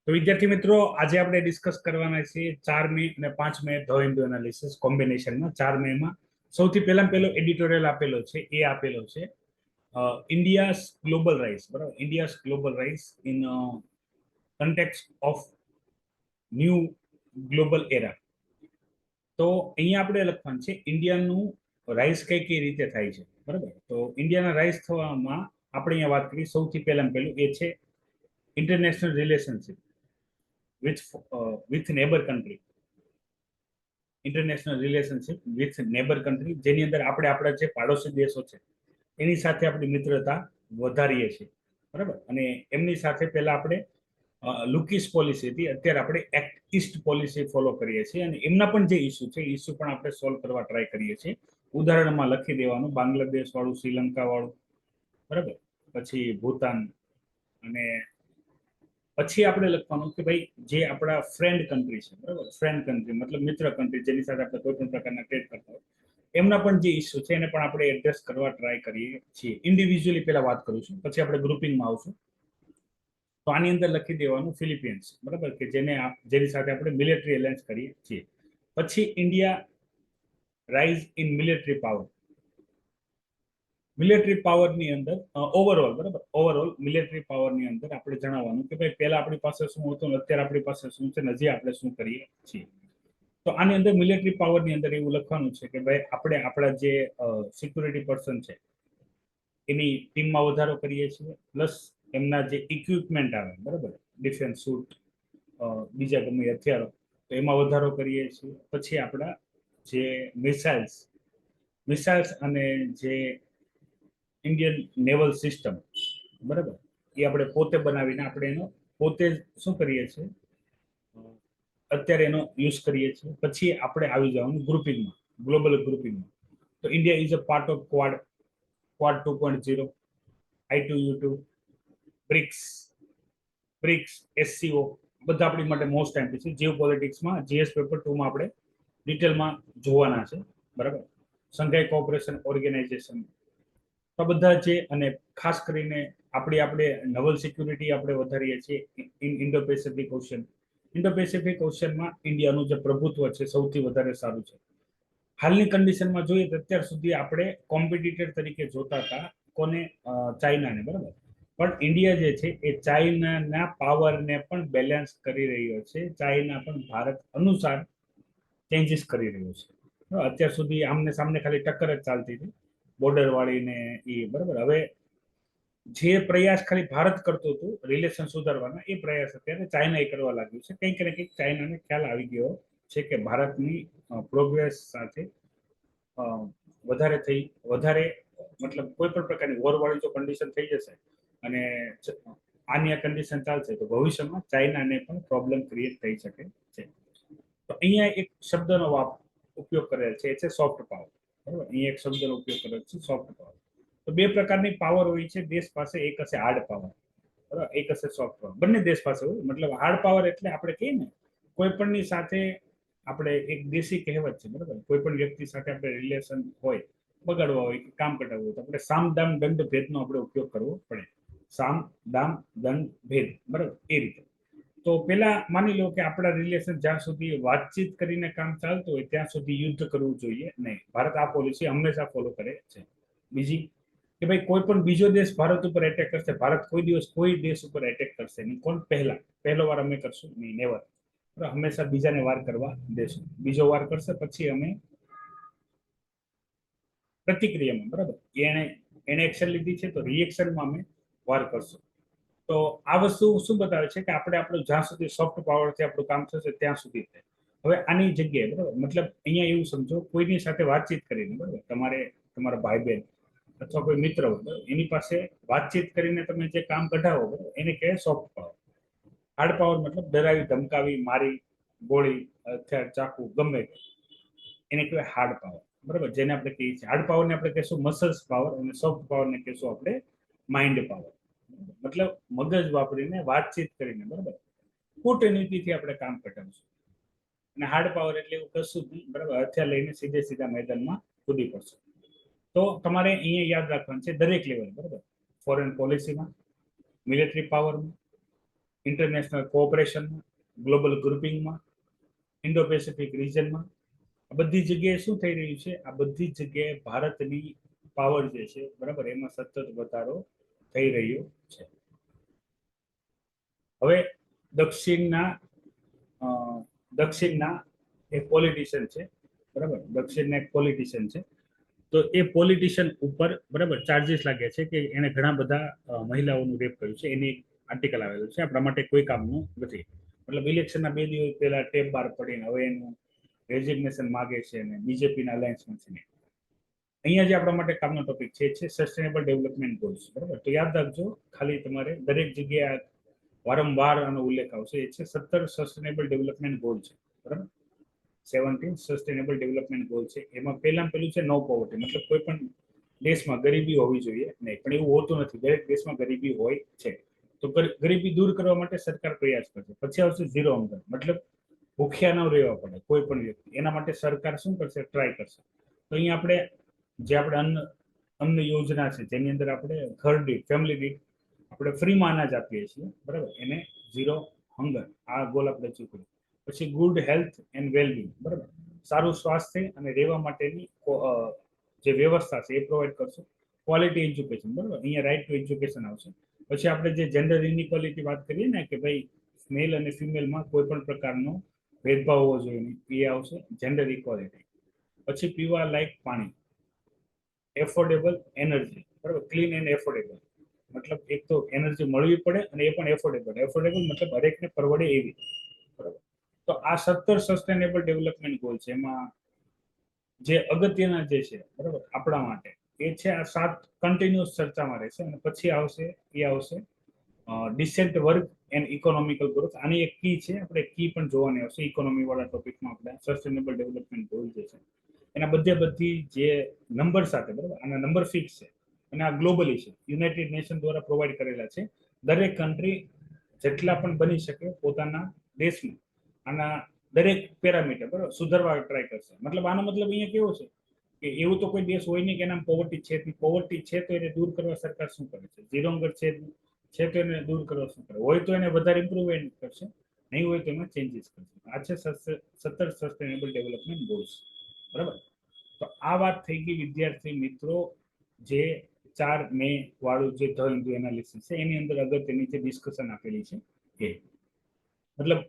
તો વિદ્યાર્થી મિત્રો, આજે આપણે ડિસ્કસ કરવાના છીએ 4 મે અને 5 મે ધ હિન્દુ એનાલિસિસ કોમ્બિનેશનમાં. 4 મે માં સૌથી પહેલા પેલો એડિટોરિયલ આપેલો છે, એ આપેલો છે ઇન્ડિયાઝ ગ્લોબલ રાઇઝ. બરાબર, India's global rise in context of new global era. તો અહીંયા આપણે લખવાનું છે ઇન્ડિયાનું રાઇઝ કઈ રીતે થાય છે. બરાબર, તો ઇન્ડિયાના રાઇઝ થવામાં આપણે અહીંયા વાત કરીએ. સૌથી પહેલા પેલું એ છે international relationship with neighbor country. International relationship with neighbour country, જેની અંદર આપણે આપણા જે પાડોશી દેશો છે એની સાથે આપણી મિત્રતા વધારીએ છીએ. બરાબર, અને એમની સાથે પહેલા આપણે લુકીસ પોલિસી હતી, અત્યારે આપણે એક્ટ ઈસ્ટ પોલિસી ફોલો કરીએ છીએ, અને એમના પણ જે ઇસ્યુ છે ઇસ્યુ પણ આપણે સોલ્વ કરવા ટ્રાય કરીએ છીએ. ઉદાહરણમાં લખી દેવાનું બાંગ્લાદેશ વાળું, શ્રીલંકા વાળું, બરાબર, પછી ભૂતાન, અને પછી આપણે લખવાનું કે ભાઈ જે આપણા ફ્રેન્ડ કન્ટ્રી છે, બરાબર, ફ્રેન્ડ કન્ટ્રી મતલબ મિત્ર કન્ટ્રી, જેની સાથે આપણે કોઈ પણ પ્રકારના ટ્રેડ કરતા હોય, એમના પણ જે ઇસ્યુ છે એને પણ આપણે એડ્રેસ કરવા ટ્રાય કરીએ છીએ. ઇન્ડિવિજ્યુઅલી પહેલા વાત કરું છું, પછી આપણે ગ્રુપિંગમાં આવશું. તો આની અંદર લખી દેવાનું ફિલિપિન્સ, બરાબર, કે જેની સાથે આપણે મિલિટરી એલાયન્સ કરીએ છીએ. પછી India rise in military power. Military પાવરની અંદર ઓવરઓલ, બરાબર, ઓવરઓલ મિલિટરી પાવરની અંદર આપણે જણાવવાનું કે ભાઈ પહેલા આપણી પાસે શું હતું, અત્યારે આપણી પાસે શું છે, હજી આપણે શું કરીએ છીએ. તો આની અંદર મિલિટરી પાવરની અંદર એવું લખવાનું છે કે ભાઈ આપણે આપણા જે સિક્યુરિટી પર્સન છે એની ટીમમાં વધારો કરીએ છીએ, પ્લસ એમના જે ઇક્વિપમેન્ટ આવે, બરાબર, ડિફેન્સ સૂટ, બીજા ગમે હથિયારો, તો એમાં વધારો કરીએ છીએ. પછી આપણા જે મિસાઇલ્સ અને જે ઇન્ડિયન નેવલ સિસ્ટમ, બરાબર, એ આપણે પોતે બનાવીને આપણે એનો પોતે શું કરીએ છીએ, અત્યારે એનો યુઝ કરીએ છીએ. પછી આપણે આવી જવાનું ગ્રુપિંગમાં, ગ્લોબલ ગ્રુપિંગમાં. તો India is a part of Quad 2.0, I2U2, BRICS, SCO, બધા આપણી માટે મોસ્ટ ટાઈમ છે. જીઓ પોલિટિક્સમાં GS પેપર 2માં આપણે ડિટેલમાં જોવાના છે. બરાબર, સંઘાઈ કોઓપરેશન ઓર્ગેનાઇઝેશન, આ બધા છે. અને ખાસ કરીને આપણે નવલ સિક્યુરિટી આપણે વધારીએ છીએ Indo Pacific ocean. Indo Pacific ઓશનમાં ઇન્ડિયાનું જે પ્રભુત્વ છે સૌથી વધારે સારું છે. હાલની કન્ડિશનમાં જોઈએ તો અત્યાર સુધી આપણે કોમ્પિટિટર તરીકે જોતા હતા કોને, ચાઇનાને, બરાબર, પણ ઇન્ડિયા જે છે એ ચાઇનાના પાવરને પણ બેલેન્સ કરી રહ્યો છે. ચાઇના પણ ભારત અનુસાર ચેન્જીસ કરી રહ્યો છે. અત્યાર સુધી આમને સામને ખાલી ટક્કર જ ચાલતી હતી બોર્ડર વાળીને એ, બરાબર. હવે જે પ્રયાસ ખાલી ભારત કરતું હતું રિલેશન સુધારવાના, એ પ્રયાસ અત્યારે ચાઇના એ કરવા લાગ્યું છે. કંઈક ને કંઈક ચાઇનાને ખ્યાલ આવી ગયો છે કે ભારતની પ્રોગ્રેસ સાથે વધારે મતલબ કોઈ પણ પ્રકારની વોરવાળી જો કન્ડિશન થઈ જશે અને આની આ કન્ડિશન ચાલશે તો ભવિષ્યમાં ચાઇનાને પણ પ્રોબ્લેમ ક્રિએટ થઈ શકે છે. તો અહીંયા એક શબ્દનો ઉપયોગ કરેલ છે, એ છે સોફ્ટ પાવર. બરાબર, અહીંયા એક શબ્દનો ઉપયોગ કરેલ છે સોફ્ટ પાવર. તો બે પ્રકારની પાવર હોય છે દેશ પાસે. એક હશે હાર્ડ પાવર, બરાબર, એક હશે સોફ્ટ પાવર. બંને દેશ પાસે હોય. મતલબ હાર્ડ પાવર એટલે આપણે કહીએ ને, કોઈ પણની સાથે આપણે એક દેશી કહેવત છે, બરાબર, કોઈ પણ વ્યક્તિ સાથે આપણે રિલેશન હોય, બગાડવા હોય કે કામ કટાવવું હોય, તો આપણે સામ દામ દંડ ભેદનો આપણે ઉપયોગ કરવો પડે. સામ દામ દંડ ભેદ, બરાબર, એ રીતે. તો પેલા માની લો કે આપણા રિલેશન જ્યાં સુધી વાતચીત કરીને કામ ચાલતું હોય ત્યાં સુધી યુદ્ધ કરવું જોઈએ નહીં. ભારત આ પોલિસી હંમેશા ફોલો કરે છે. બીજી કે ભાઈ કોઈ પણ બીજો દેશ ભારત ઉપર એટેક કરશે, ભારત કોઈ દિવસ કોઈ દેશ ઉપર એટેક કરશે નહીં. કોણ પહેલો વાર અમે કરશું નહીં, નેવર. હંમેશા બીજાને વાર કરવા દેશું. બીજો વાર કરશે પછી અમે પ્રતિક્રિયામાં, બરાબર, એને એક્શન લીધી છે તો રિએક્શનમાં અમે વાર કરશું. તો આ વસ્તુ શું બતાવે છે કે આપણે આપણું જ્યાં સુધી સોફ્ટ પાવરથી આપણું કામ થશે ત્યાં સુધી થાય. હવે આની જગ્યાએ, બરાબર, મતલબ અહીંયા એવું સમજો કોઈની સાથે વાતચીત કરીને, બરાબર, તમારા ભાઈ બહેન અથવા કોઈ મિત્ર હોય, બરાબર, એની પાસે વાતચીત કરીને તમે જે કામ કઢાવો, બરાબર, એને કહેવાય સોફ્ટ પાવર. હાર્ડ પાવર મતલબ ડરાવી, ધમકાવી, મારી, ગોળી, હથિયાર, ચાકુ, ગમે એને કહેવાય હાર્ડ પાવર. બરાબર, જેને આપણે કહીએ છીએ હાર્ડ પાવરને આપણે કહીશું મસલ્સ પાવર, અને સોફ્ટ પાવરને કહીશું આપણે માઇન્ડ પાવર. મતલબ મગજ વાપરીને વાતચીત કરીને, બરાબર, કૂટનીતિથી આપણે કામ કટાવશું. અને હાર્ડ પાવર એટલે એવું કશું જ નહીં, બરાબર, હથિયાર લઈને સીધા મેદાનમાં કૂદી પડશે. તો તમારે અહીંયા યાદ રાખવાનું છે દરેક લેવલ, બરાબર, ફોરેન પોલિસીમાં, મિલિટરી પાવરમાં, ઇન્ટરનેશનલ કોઓપરેશનમાં, ગ્લોબલ ગ્રુપિંગમાં, ઇન્ડો પેસિફિક રિજનમાં, આ બધી જગ્યાએ શું થઈ રહ્યું છે? આ બધી જગ્યાએ ભારતની પાવર જે છે, બરાબર, એમાં સતત વધારો થઈ રહ્યો છે. હવે દક્ષિણના એક પોલિટિશિયન છે, બરાબર, દક્ષિણના એક પોલિટિશિયન છે. તો એ પોલિટિશિયન ઉપર, બરાબર, ચાર્જીસ લાગ્યા છે કે એને ઘણા બધા મહિલાઓનું રેપ કર્યું છે. એની આર્ટિકલ આવેલું છે. આપણા માટે કોઈ કામનું નથી. મતલબ ઇલેક્શનના 2 દિવસ પહેલા ટેપ બહાર પડીને હવે એનું રેઝિગ્નેશન માગે છે અને બીજેપીના અલાયન્સમાં છે. અહીંયા જે આપણા માટે કામનો ટોપિક છે સસ્ટેનેબલ ડેવલપમેન્ટ ગોલ્સ, બરાબર. તો યાદ રાખજો, ખાલી તમારે દરેક જગ્યાએ વારંવાર આનો ઉલ્લેખ આવશે. એ છે 17 સસ્ટેનેબલ ડેવલપમેન્ટ ગોલ છે, બરાબર. 17 સસ્ટેનેબલ ડેવલપમેન્ટ ગોલ છે. એમાં પહેલું છે નો પોવર્ટી, મતલબ કોઈ પણ દેશમાં ગરીબી હોવી જોઈએ નહીં, પણ એવું હોતું નથી. દરેક દેશમાં ગરીબી હોય છે. તો ગરીબી દૂર કરવા માટે સરકાર પ્રયાસ કરશે. પછી આવશે ઝીરો હંગર, મતલબ ભૂખ્યા ન રહેવા પડે કોઈ પણ વ્યક્તિ. એના માટે સરકાર શું કરશે? ટ્રાય કરશે. તો અહીંયા આપણે અન્ન યોજના છે, જેની અંદર આપણે ઘર દીઠ, ફેમિલી દીઠ આપણે ફ્રીમાં અનાજ આપીએ છીએ, બરાબર, એને ઝીરો હંગર, આ ગોલ આપણે ચૂક્યો. પછી ગુડ હેલ્થ એન્ડ વેલબિંગ, બરાબર, સારું સ્વાસ્થ્ય અને રહેવા માટેની જે વ્યવસ્થા છે એ પ્રોવાઈડ કરશું. ક્વોલિટી એજ્યુકેશન, બરાબર, અહીંયા રાઇટ ટુ એજ્યુકેશન આવશે. પછી આપણે જે જેન્ડર ઇનઇક્વાલિટી વાત કરીએ ને, કે ભાઈ મેલ અને ફિમેલમાં કોઈ પણ પ્રકારનો ભેદભાવ હોવો જોઈએ નહીં, એ આવશે જેન્ડર ઇક્વાલિટી. પછી પીવા લાયક પાણી, એફોર્ડેબલ એનર્જી, બરાબર, ક્લીન એન્ડ એફોર્ડેબલ, મતલબ એક તો એનર્જી મળવી પડે અને એ પણ એફોર્ડેબલ. એફોર્ડેબલ મતલબ હરેકને પરવડે એવી, બરાબર. તો આ 17 સસ્ટેનેબલ ડેવલપમેન્ટ ગોલ છે. એમાં જે અગત્યના જે છે, બરાબર, આપણા માટે એ છે આ 7 કન્ટિન્યુઅસ ચર્ચામાં રહેશે. અને પછી આવશે descent work and economical growth. આની એક કી છે, આપણે કી પણ જોવાની આવશે ઇકોનોમી વાળા ટોપિકમાં. આપણે સસ્ટેનેબલ ડેવલપમેન્ટ ગોલ જે છે એના બધી જે નંબર સાથે, બરાબર, આના નંબર ફિક્સ છે અને આ ગ્લોબલી છે, યુનાઇટેડ નેશન દ્વારા પ્રોવાઈડ કરેલા છે. દરેક કન્ટ્રી જેટલા પણ બની શકે પોતાના દેશમાં આના દરેક પેરામીટર, બરાબર, સુધારવા ટ્રાય કરશે. મતલબ આનો મતલબ અહીંયા કેવો છે કે એવું તો કોઈ દેશ હોય નહીં કે એના પોવર્ટી છે. પોવર્ટી છે તો એને દૂર કરવા સરકાર શું કરે છે? ઝીરો હંગર છે તો એને દૂર કરવા શું કરે? હોય તો એને વધારે ઇમ્પ્રુવમેન્ટ કરશે, નહીં હોય તો એમાં ચેન્જીસ કરશે. આ છે 17 સસ્ટેનેબલ ડેવલપમેન્ટ ગોલ્સ, બરાબર. તો આ વાત થઈ ગઈ વિદ્યાર્થી મિત્રો, જે 4 મે વાળું જે ધ હિન્દુ એનાલિસિસ છે એની અંદર અગત્યની જે ડિસ્કશન આપેલી છે એ, મતલબ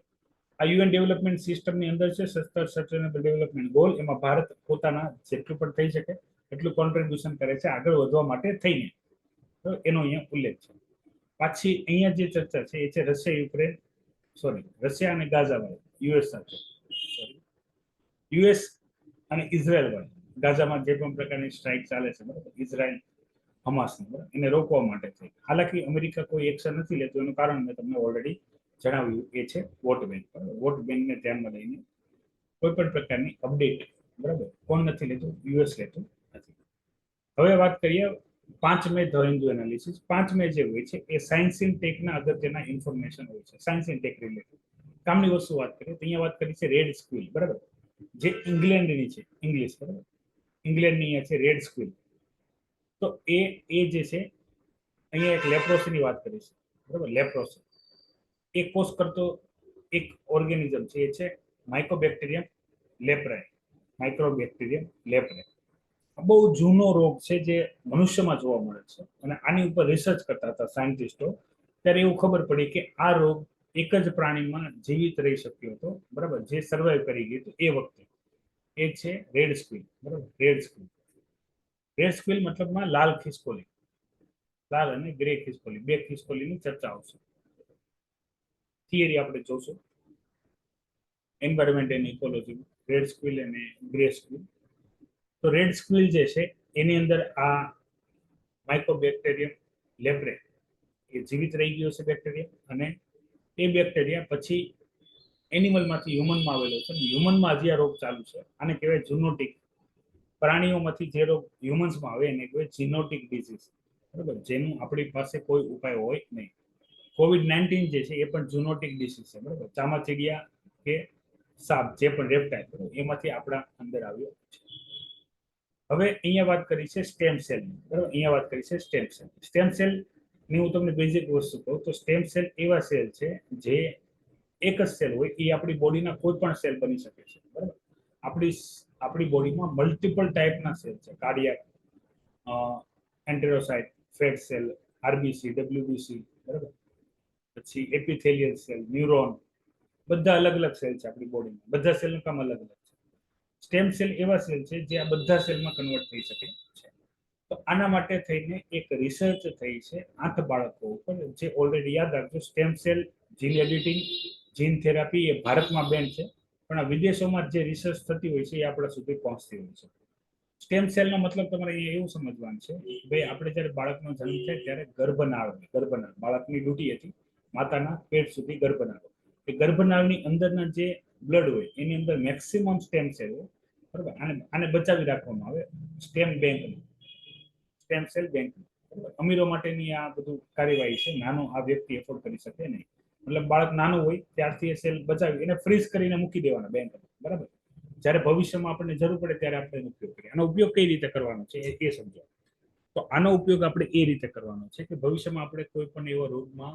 આ યુએન ડેવલપમેન્ટ સિસ્ટમની અંદર છે 17 સસ્ટેનેબલ ડેવલપમેન્ટ ગોલ. એમાં ભારત પોતાના જેટલું પણ થઈ શકે એટલું કોન્ટ્રીબ્યુશન કરે છે આગળ વધવા માટે થઈને. તો એનો અહીંયા ઉલ્લેખ છે. પાછી અહીંયા જે ચર્ચા છે એ છે રશિયા અને ગાઝા વાળી, યુએસ સાથે, યુએસ અને ઇઝરાયલ વાળી. ગાઝામાં જે પણ પ્રકારની સ્ટ્રાઇક ચાલે છે, બરાબર, ઇઝરાયલ હમાસને, બરાબર, એને રોકવા માટે થઈ. હાલાકી અમેરિકા કોઈ એક્શન નથી લેતું. એનું કારણ મેં તમને ઓલરેડી જણાવ્યું, એ છે વોટ બેંક, બરાબર. વોટ બેંકને ધ્યાનમાં લઈને કોઈ પણ પ્રકારની અપડેટ, બરાબર, કોણ નથી લેતું? યુએસ લેતું નથી. હવે વાત કરીએ 5 મે ધ હિન્દુ એનાલિસિસ. 5 મે જે હોય છે એ સાયન્સ ઇન ટેકના અગત્યના ઇન્ફોર્મેશન હોય છે. સાયન્સ ઇન ટેક રિલેટેડ કામની વસ્તુ વાત કરીએ તો અહીંયા વાત કરી છે રેડ સ્ક્વિલ, બરાબર, જે ઇંગ્લેન્ડની છે, ઇંગ્લિશ, બરાબર, ઇંગ્લેન્ડની અહીંયા છે રેડ સ્ક્વિલ. તો એ જે છે અહીંયા એક લેપ્રોસીની વાત કરી છે, બરાબર. લેપ્રોસી એક કોષ કરતો એક ઓર્ગેનિઝમ છે, એ છે માઇકોબેક્ટેરિયમ લેપ્રાય. માઇક્રોબેક્ટેરિયમ લેપ્રાય બહુ જૂનો રોગ છે જે મનુષ્યમાં જોવા મળે છે. અને આની ઉપર રિસર્ચ કરતા હતા સાયન્ટિસ્ટો, ત્યારે એવું ખબર પડી કે આ રોગ એક જ પ્રાણીમાં જીવિત રહી શક્યો હતો, બરાબર, જે સર્વાઈવ કરી ગયું હતું એ વખતે. એ છે રેડ સ્ક્વિલ, બરાબર. રેડ સ્ક્વિલ મતલબમાં લાલ ખિસકોલી, લાલ અને ગ્રે ખિસકોલી, બે ખિસકોલીની ચર્ચા આવશે. થિયરી આપણે જોશું એન્વાયરમેન્ટ એન્ડ ઇકોલોજી, રેડ સ્ક્વિલ અને ગ્રે સ્ક્વિલ. તો રેડ સ્ક્વિલ જે છે એની અંદર આ માઇકોબેક્ટેરિયમ લેપ્રે એ જીવિત રહી ગયો છે બેક્ટેરિયા. અને એ બેક્ટેરિયા પછી એનિમલમાંથી હ્યુમનમાં આવેલો છે. હ્યુમનમાં હજી આ રોગ ચાલુ છે. આને કહેવાય ઝૂનોટિક. પ્રાણીઓમાંથી જે રોગ હ્યુમન્સમાં આવે એને કહેવાય ઝીનોટિક ડિઝીઝ, બરાબર, જેનું આપણી પાસે કોઈ ઉપાય હોય નહીં. COVID-19 જે છે એ પણ ઝૂનોટિક ડિઝીઝ છે, બરાબર. ચામાચીડિયા કે સાપ, જે પણ રેપ્ટાઇલ, એમાંથી આપણા અંદર આવ્યો છે. હવે અહીંયા વાત કરી છે સ્ટેમ સેલની, બરાબર. અહીંયા વાત કરી છે સ્ટેમ સેલ. સ્ટેમ સેલ ને હું તમને બેઝિક વસ્તુ કહું તો સ્ટેમ સેલ એવા સેલ છે જે એક જ સેલ હોય એ આપણી બોડીના કોઈ પણ સેલ બની શકે છે, બરાબર. આપણી બોડીમાં મલ્ટિપલ ટાઈપના સેલ છે, cardiac, એન્ટેરોસાઇટ, fat cell, RBC, WBC, બરાબર, પછી એપિથેલિયલ સેલ, ન્યુરોન, બધા અલગ અલગ સેલ છે આપણી બોડીમાં. બધા સેલનું કામ અલગ અલગ છે. સ્ટેમ સેલ એવા સેલ છે જે આ બધા સેલમાં કન્વર્ટ થઈ શકે છે. તો આના માટે થઈને એક રિસર્ચ થઈ છે 8 બાળકો ઉપર, જે ઓલરેડી યાદ રાખજો, સ્ટેમ સેલ જીન એડિટિંગ, જીન થેરાપી એ ભારતમાં બેન છે, પણ આ વિદેશોમાં જે રિસર્ચ થતી હોય છે એ આપણા સુધી પહોંચતી હોય છે. સ્ટેમ સેલનો મતલબ તમારે અહીંયા એવું સમજવાનું છે, ભાઈ આપણે જ્યારે બાળકનો જન્મ થાય ત્યારે ગર્ભનાળ બાળકની ડ્યુટી હતી માતાના પેટ સુધી ગર્ભનાળ. એ ગર્ભનાળની અંદરના જે બ્લડ હોય એની અંદર મેક્સિમમ સ્ટેમ સેલ હોય, બરાબર. આને બચાવી રાખવામાં આવે stem bank, stem cell bank. અમીરો માટેની આ બધું કાર્યવાહી છે, નાનો આ વ્યક્તિ એફોર્ડ કરી શકે નહીં. મતલબ બાળક નાનું હોય ત્યારથી એ સેલ બચાવી એને ફ્રીઝ કરીને મૂકી દેવાના બેંક, બરાબર. જ્યારે ભવિષ્યમાં આપણને જરૂર પડે ત્યારે આપણે એનો ઉપયોગ કરીએ. આનો ઉપયોગ કઈ રીતે કરવાનો છે એ સમજો. તો આનો ઉપયોગ આપણે એ રીતે કરવાનો છે કે ભવિષ્યમાં આપણે કોઈ પણ એવો રોગમાં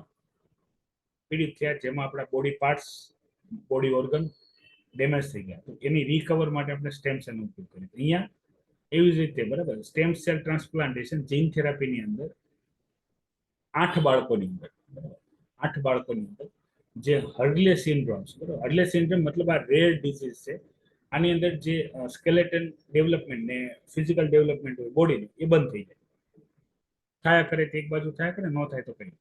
પીડિત થયા જેમાં આપણા body parts, body organ damage થઈ ગયા, તો એની રિકવર માટે આપણે સ્ટેમ સેલનો ઉપયોગ કરીએ. અહીંયા એવી જ રીતે, બરાબર, સ્ટેમ સેલ ટ્રાન્સપ્લાન્ટેશન જીન થેરાપીની અંદર 8 બાળકોની અંદર, બરાબર, 8 બાળકોની અંદર જે હર્ડલે સિન્ડ્રોમ છે, બરાબર. હર્ડલે સિન્ડ્રોમ મતલબ આ રેર ડિઝીઝ છે. આની અંદર જે સ્કેલેટન ડેવલપમેન્ટ ને ફિઝિકલ ડેવલપમેન્ટ હોય બોડીનું એ બંધ થઈ જાય. થયા કરે તે એક બાજુ થયા કરે, ન થાય તો કંઈ.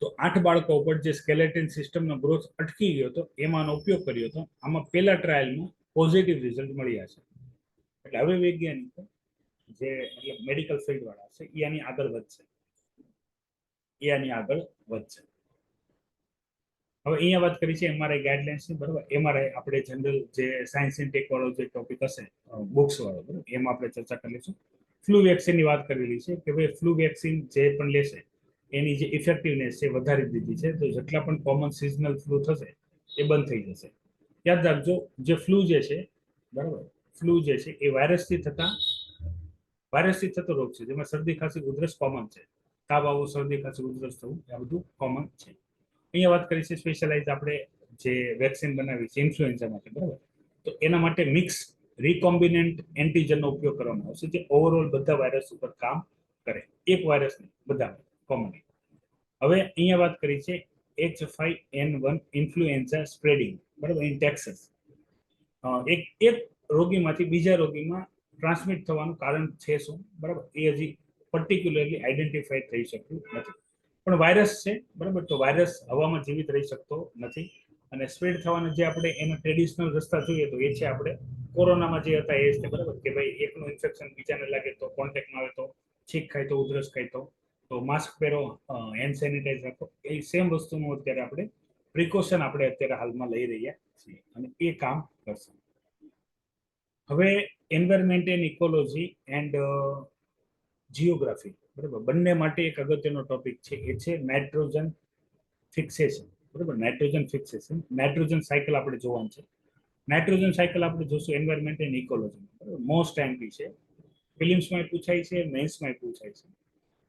તો 8 બાળકો ઉપર જે સ્કેલેટન સિસ્ટમનો ગ્રોથ અટકી ગયો હતો એમાંનો ઉપયોગ કર્યો હતો. આમાં પહેલા ટ્રાયલમાં પોઝિટિવ રિઝલ્ટ મળ્યા છે. એટલે હવે વૈજ્ઞાનિકો જે મતલબ મેડિકલ ફિલ્ડ વાળા છે એ આની આગળ વધશે. હવે અહીંયા વાત કરી છે એમઆરઆઈ ગાઈડલાઇન્સની, બરાબર. એમઆરઆઈ આપણે જનરલ જે સાયન્સ એન્ડ ટેક વાળો જે ટોપિક હશે બુક્સ વાળો, બરાબર, એમાં આપણે ચર્ચા કરી લઈશું. ફ્લૂ વેક્સિનની વાત કરેલી છે કે ભાઈ ફ્લૂ વેક્સિન જે પણ લેશે એની જે ઇફેક્ટિવનેસ છે વધારી દીધી છે. તો જેટલા પણ કોમન સિઝનલ ફ્લૂ થશે એ બંધ થઈ જશે. યાદ રાખજો, જે ફ્લૂ જે છે, બરાબર, ફ્લૂ જે છે એ વાયરસથી થતો રોગ છે, જેમાં શરદી ખાંસી ઉધરસ કોમન છે. તાવ આવો, શરદી ખાંસી ઉધરસ થવું, આ બધું કોમન છે. અહીંયા વાત કરી છે સ્પેશિયલાઇઝ આપણે જે વેક્સિન બનાવી છે ઇન્ફ્લુએન્ઝા માટે, બરાબર. તો એના માટે મિક્સ રિકોમ્બિનેન્ટ એન્ટીજનનો ઉપયોગ કરવામાં આવશે જે ઓવરઓલ બધા વાયરસ ઉપર કામ કરે, એક વાયરસ નહીં, બધા કોમન. હવે અહીંયા વાત કરી છે H5N1 ઇન્ફ્લુએન્ઝા સ્પ્રેડિંગ, બરાબર, ઇન ટેક્સાસ. એક રોગીમાંથી બીજા રોગીમાં ટ્રાન્સમિટ થવાનું કારણ છે શું, બરાબર, એ હજી પર્ટિક્યુલરલી આઈડેન્ટિફાઈ થઈ શક્યું નથી. પણ વાયરસ છે, બરાબર. તો વાયરસ હવામાં જીવિત રહી શકતો નથી અને સ્પ્રેડ થવાના જે આપણે એના ટ્રેડિશનલ રસ્તા જોઈએ તો એ છે આપણે કોરોનામાં જે હતા એ છે, બરાબર, કે ભાઈ એકનું ઇન્ફેક્શન બીજાને લાગે તો કોન્ટેક્ટમાં આવે તો, છીંક ખાય તો, ઉધરસ ખાય તો માસ્ક પહેરો, હેન્ડ સેનિટાઈઝ રાખો. એ સેમ વસ્તુનું અત્યારે આપણે પ્રિકોશન આપણે અત્યારે હાલમાં લઈ રહ્યા છીએ અને એ કામ કરશે. હવે environment and ecology and geography, બરાબર, બંને માટે એક અગત્યનો ટોપિક છે, એ છે નાઇટ્રોજન ફિક્સેશન, બરાબર. નાઇટ્રોજન સાયકલ આપણે જોવાનું છે. નાઇટ્રોજન સાયકલ આપણે જોશું એન્વાયરમેન્ટ એન્ડ ઇકોલોજી, બરાબર. મોસ્ટ એમપી છે, ફિલિમ્સમાં પૂછાય છે, મેન્સમાં પૂછાય છે,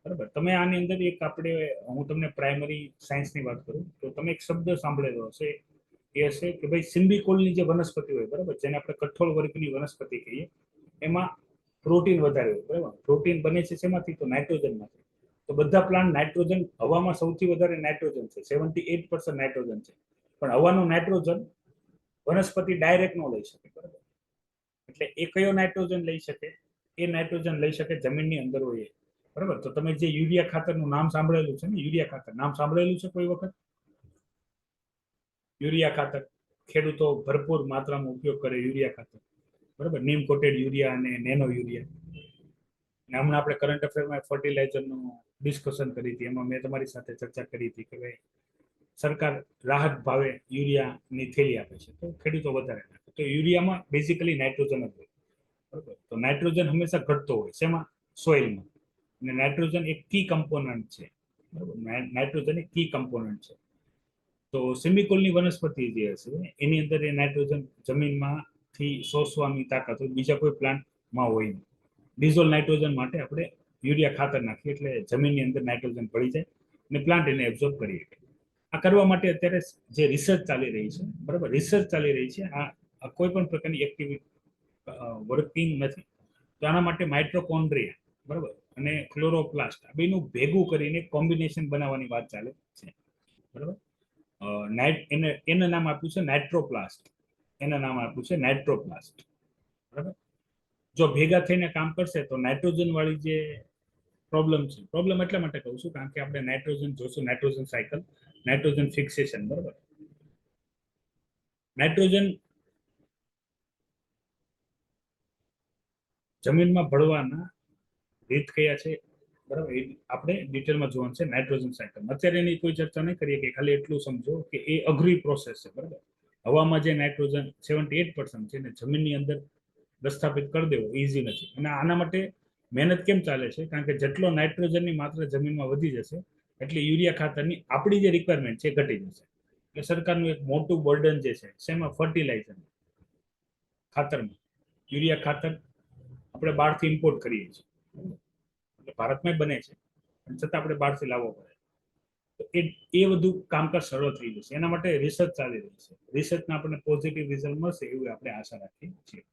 બરાબર. તમે આની અંદર એક આપણે, હું તમને પ્રાઇમરી સાયન્સની વાત કરું તો તમે એક શબ્દ સાંભળેલો હશે, એ હશે કે ભાઈ સિમ્બિકોલની જે વનસ્પતિ હોય, બરાબર, જેને આપણે કઠોળ વર્ગની વનસ્પતિ કહીએ, એમાં પ્રોટીન વધારે હોય, બરાબર. પ્રોટીન બને છે શેમાંથી? તો નાઇટ્રોજનમાંથી. તો બધા પ્લાન્ટ નાઇટ્રોજન, હવામાં સૌથી વધારે નાઇટ્રોજન છે, 78% નાઇટ્રોજન છે. પણ હવાનું નાઇટ્રોજન વનસ્પતિ ડાયરેક્ટ ન લઈ શકે, બરાબર. એટલે એ કયો નાઇટ્રોજન લઈ શકે? એ નાઇટ્રોજન લઈ શકે જમીનની અંદર હોય, બરાબર. તો તમે જે યુરિયા ખાતરનું નામ સાંભળેલું છે ને, યુરિયા ખાતર નામ સાંભળેલું છે કોઈ વખત? યુરિયા ખાતર ખેડૂતો ભરપૂર માત્રામાં ઉપયોગ કરે યુરિયા ખાતર, બરાબર. નીમ કોટેડ યુરિયા અને નેનો યુરિયા. અને હમણાં આપણે કરંટ અફેરમાં ફર્ટિલાઇઝરનું ડિસ્કશન કરી હતી, એમાં મેં તમારી સાથે ચર્ચા કરી હતી કે ભાઈ સરકાર રાહત ભાવે યુરિયાની થેલી આપે છે તો ખેડૂતો વધારે નાખે. તો યુરિયામાં બેઝિકલી નાઇટ્રોજન જ હોય, બરાબર. તો નાઇટ્રોજન હંમેશા ઘટતો હોય શેમાં? સોઇલમાં. અને નાઇટ્રોજન એક કી કમ્પોનન્ટ છે, બરાબર. નાઇટ્રોજન એક કી કમ્પોનન્ટ છે. તો સિમ્બિકોલની વનસ્પતિ જે હશે એની અંદર એ નાઇટ્રોજન જમીનમાંથી શોષવાની તાકાત હોય, બીજા કોઈ પ્લાન્ટમાં હોય નહીં. ડિઝોલ્વ નાઇટ્રોજન માટે આપણે યુરિયા ખાતર નાખીએ એટલે જમીનની અંદર નાઇટ્રોજન ભળી જાય અને પ્લાન્ટ એને એબ્ઝોર્બ કરી શકે. આ કરવા માટે અત્યારે જે રિસર્ચ ચાલી રહી છે, બરાબર, રિસર્ચ ચાલી રહી છે, આ કોઈ પણ પ્રકારની એક્ટિવિટી વર્કિંગ નથી. તો આના માટે માઇટ્રોકોન્ડ્રિયા, બરાબર, અને ક્લોરોપ્લાસ્ટ આ બેનું ભેગું કરીને કોમ્બિનેશન બનાવવાની વાત ચાલે છે, બરાબર. એને નામ આપ્યું છે નાઇટ્રોપ્લાસ્ટ, એના નામ આપ્યું છે નાઇટ્રોપ્લાસ્ટ, બરાબર. જો ભેગા થઈને કામ કરશે તો નાઇટ્રોજન વાળી જે પ્રોબ્લેમ છે, પ્રોબ્લેમ એટલા માટે કહું છું કારણ કે આપણે નાઇટ્રોજન જોશું, નાઇટ્રોજન સાયકલ, નાઇટ્રોજન ફિક્સેશન, બરાબર. નાઇટ્રોજન જમીનમાં ભળવાના રીત કયા છે, બરાબર, એ આપણે ડિટેલમાં જોવાનું છે નાઇટ્રોજન સાયકલ. અત્યારે એની કોઈ ચર્ચા નહીં કરીએ, કે ખાલી એટલું સમજો કે એ અઘરી પ્રોસેસ છે, બરાબર. હવામાં જે નાઇટ્રોજન 78% છે ને જમીનની અંદર પ્રસ્થાપિત કરી દેવો ઇઝી નથી. અને આના માટે મહેનત કેમ ચાલે છે, કારણ કે જેટલો નાઇટ્રોજનની માત્રા જમીનમાં વધી જશે એટલે યુરિયા ખાતરની આપણી જે રિક્વાયરમેન્ટ છે એ ઘટી જશે. એટલે સરકારનું એક મોટું બર્ડન જે છે શેમાં, ફર્ટિલાઇઝર ખાતરમાં. યુરિયા ખાતર આપણે બહારથી ઇમ્પોર્ટ કરીએ છીએ, એટલે ભારતમાં બને છે પણ છતાં આપણે બહારથી લાવવો પડે. તો એ બધું કામકાજ સરળ થઈ જશે. એના માટે રિસર્ચ ચાલી રહી છે. રિસર્ચના આપણને પોઝિટિવ રિઝલ્ટ મળશે એવી આપણે આશા રાખીએ છીએ.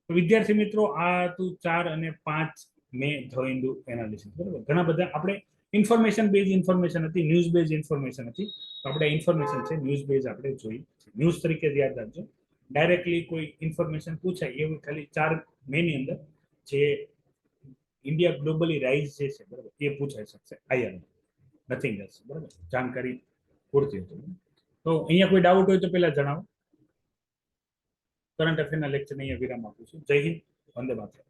તો વિદ્યાર્થી મિત્રો, આ હતું 4 અને 5 મે ધ હિન્દુ એનાલિસિસ, બરાબર. ઘણા બધા આપણે ઇન્ફોર્મેશન બેઝ ઇન્ફોર્મેશન હતી, ન્યૂઝ બેઝ ઇન્ફોર્મેશન હતી. તો આપણે ઇન્ફોર્મેશન છે ન્યૂઝ બેઝ આપણે જોઈ, ન્યૂઝ તરીકે યાદ રાખજો. ડાયરેક્ટલી કોઈ ઇન્ફોર્મેશન પૂછાય એવું ખાલી 4 મે ની અંદર જે ઇન્ડિયા ગ્લોબલી રાઇઝ જે છે, બરાબર, એ પૂછાઈ શકશે. આઈઆર નથિંગ એલ્સ, બરાબર. જાણકારી પૂરતી હતું. તો અહીંયા કોઈ ડાઉટ હોય તો પહેલા જણાવો. કરંટ અફેરના લેક્ચર અહીંયા વિરામ આપું છું. જય હિન્દ, વંદે માતરમ.